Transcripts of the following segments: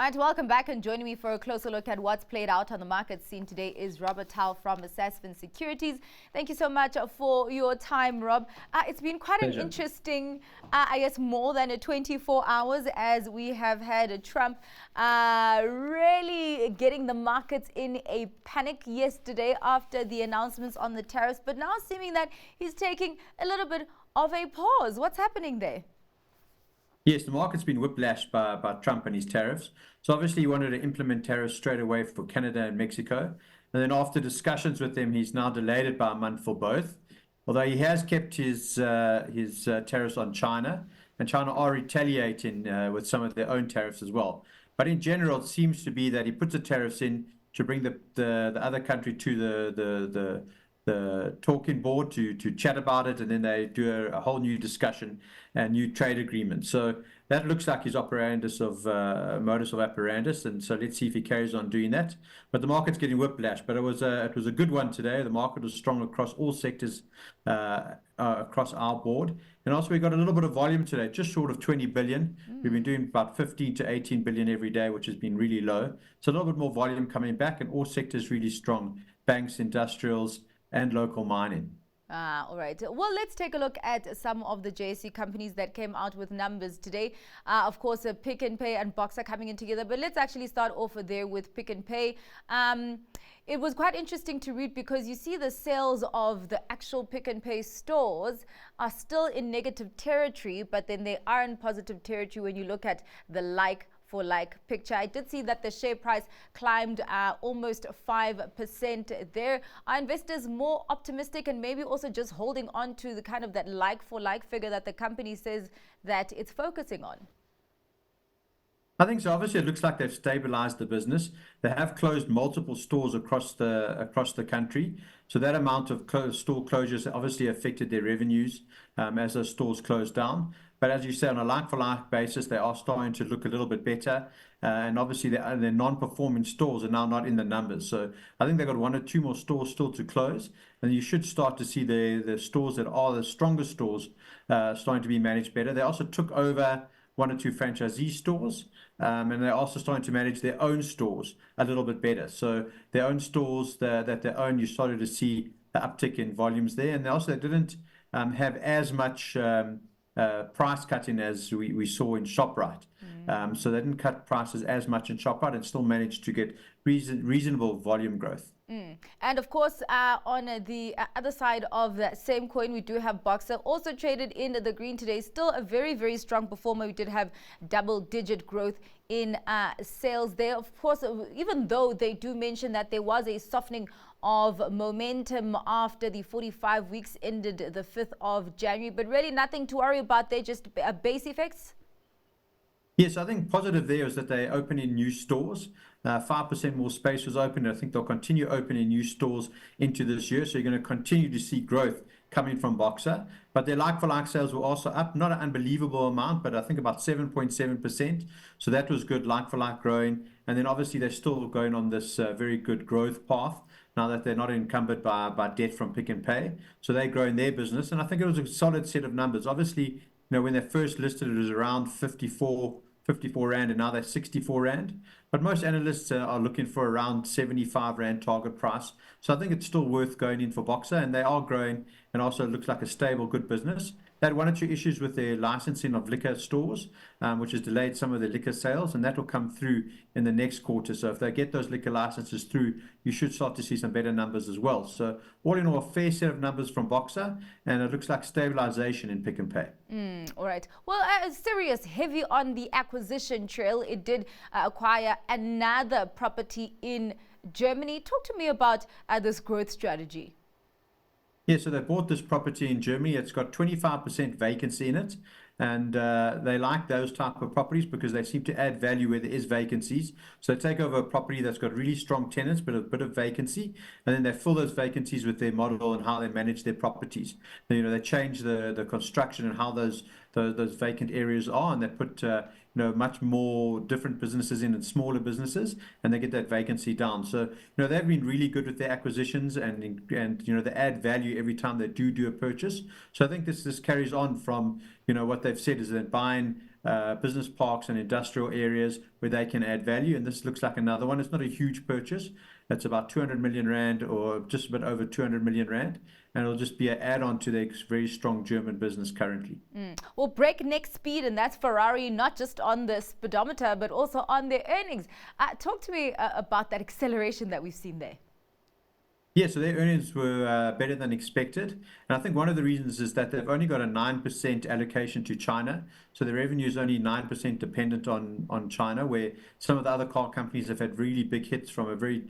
All right, welcome back, and joining me for a closer look at what's played out on the market scene today is Towell from Sasfin Securities. Thank you so much for your time, Rob. It's been quite Pleasure. an interesting, I guess, more than 24 hours, as we have had Trump really getting the markets in a panic yesterday after the announcements on the tariffs, but now seeming that he's taking a little bit of a pause. What's happening there? Yes, the market's been whiplashed by Trump and his tariffs. So obviously he wanted to implement tariffs straight away for Canada and Mexico. And then after discussions with them, he's now delayed it by a month for both. Although he has kept his tariffs on China, and China are retaliating with some of their own tariffs as well. But in general, it seems to be that he puts the tariffs in to bring the other country to the talking board to chat about it, and then they do a whole new discussion and new trade agreement. So that looks like his modus of operandus, and so let's see if he carries on doing that. But the market's getting whiplash. But it was a good one today. The market was strong across all sectors across our board, and also we got a little bit of volume today, just short of 20 billion. We've been doing about 15 to 18 billion every day, which has been really low. So a little bit more volume coming back, and all sectors really strong: banks, industrials, and local mining. All right. Well, let's take a look at some of the JSE companies that came out with numbers today. Of course, Pick n Pay and Boxer coming in together. But let's actually start off there with Pick n Pay. It was quite interesting to read because you see the sales of the actual Pick n Pay stores are still in negative territory, but then they are in positive territory when you look at the like picture. I did see that the share price climbed almost 5% there. Are investors more optimistic and maybe also just holding on to the kind of that like figure that the company says that it's focusing on? I think so. Obviously, it looks like they've stabilized the business. They have closed multiple stores across the country. So that amount of store closures obviously affected their revenues as those stores closed down. But as you say, on a like-for-like basis, they are starting to look a little bit better. And obviously, their non-performing stores are now not in the numbers. So I think they've got 1 or 2 more stores still to close. And you should start to see the stores that are the strongest stores starting to be managed better. They also took over 1 or 2 franchisee stores, and they're also starting to manage their own stores a little bit better. So their own stores that they own, you started to see the uptick in volumes there. And they didn't have as much price cutting as we saw in ShopRite. So they didn't cut prices as much in ShopRite and still managed to get reasonable volume growth. And of course, on the other side of that same coin, we do have Boxer, also traded in the green today. Still a very, very strong performer. We did have double-digit growth in sales there. Of course, even though they do mention that there was a softening of momentum after the 45 weeks ended the 5th of January, but really nothing to worry about. They're just base effects. Yes, I think positive there is that they open in new stores. 5% more space was opened. I think they'll continue opening new stores into this year. So you're going to continue to see growth coming from Boxer. But their like-for-like sales were also up, not an unbelievable amount, but I think about 7.7%. So that was good, like-for-like growing. And then obviously they're still going on this very good growth path now that they're not encumbered by debt from Pick n Pay. So they're growing their business. And I think it was a solid set of numbers. Obviously, when they first listed, it was around 54 Rand, and now they're 64 Rand. But most analysts are looking for around 75 Rand target price. So I think it's still worth going in for Boxer, and they are growing, and also looks like a stable, good business. They had 1 or 2 issues with their licensing of liquor stores, which has delayed some of their liquor sales, and that will come through in the next quarter. So if they get those liquor licenses through, you should start to see some better numbers as well. So all in all, a fair set of numbers from Boxer, and it looks like stabilization in Pick n Pay. All right. Well, Sirius, heavy on the acquisition trail. It did acquire another property in Germany. Talk to me about this growth strategy. Yeah, so they bought this property in Germany. It's got 25% vacancy in it. And they like those type of properties because they seem to add value where there is vacancies. So they take over a property that's got really strong tenants, but a bit of vacancy, and then they fill those vacancies with their model and how they manage their properties. They change the construction and how those vacant areas are, and they put much more different businesses in and smaller businesses, and they get that vacancy down. So they've been really good with their acquisitions, and they add value every time they do a purchase. So I think this carries on from what they've they've said is they're buying business parks and industrial areas where they can add value. And this looks like another one. It's not a huge purchase. It's about 200 million rand, or just a bit over 200 million rand. And it'll just be an add-on to their very strong German business currently. Well, breakneck speed, and that's Ferrari, not just on the speedometer, but also on their earnings. Talk to me about that acceleration that we've seen there. Yeah, so their earnings were better than expected. And I think one of the reasons is that they've only got a 9% allocation to China. So their revenue is only 9% dependent on China, where some of the other car companies have had really big hits from a very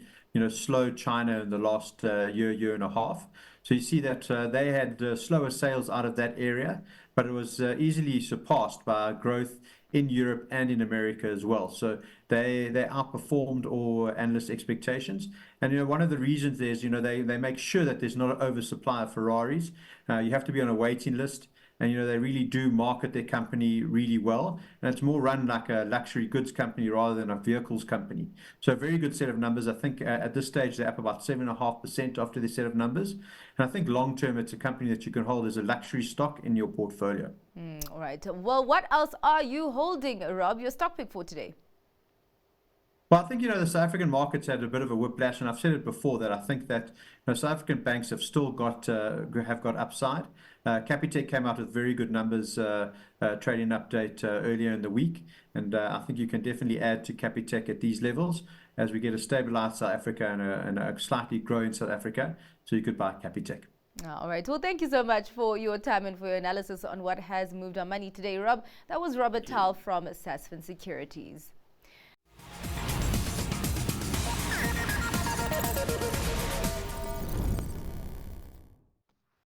slow China in the last year and a half. So you see that they had slower sales out of that area, but it was easily surpassed by growth in Europe and in America as well. So they outperformed all analyst expectations. And one of the reasons is they make sure that there's not an oversupply of Ferraris. You have to be on a waiting list. And they really do market their company really well, and it's more run like a luxury goods company rather than a vehicles company. So a very good set of numbers. I think at this stage they're up about 7.5% after this set of numbers, and I think long term it's a company that you can hold as a luxury stock in your portfolio. All right. Well, what else are you holding, Rob? Your stock pick for today? Well, I think the South African markets had a bit of a whiplash, and I've said it before that I think that South African banks have still got upside. Capitec came out with very good numbers, trading update earlier in the week, and I think you can definitely add to Capitec at these levels as we get a stabilized South Africa and a slightly growing South Africa. So you could buy Capitec. All right. Well, thank you so much for your time and for your analysis on what has moved our money today, Rob. That was Robert Towell from Sasfin Securities.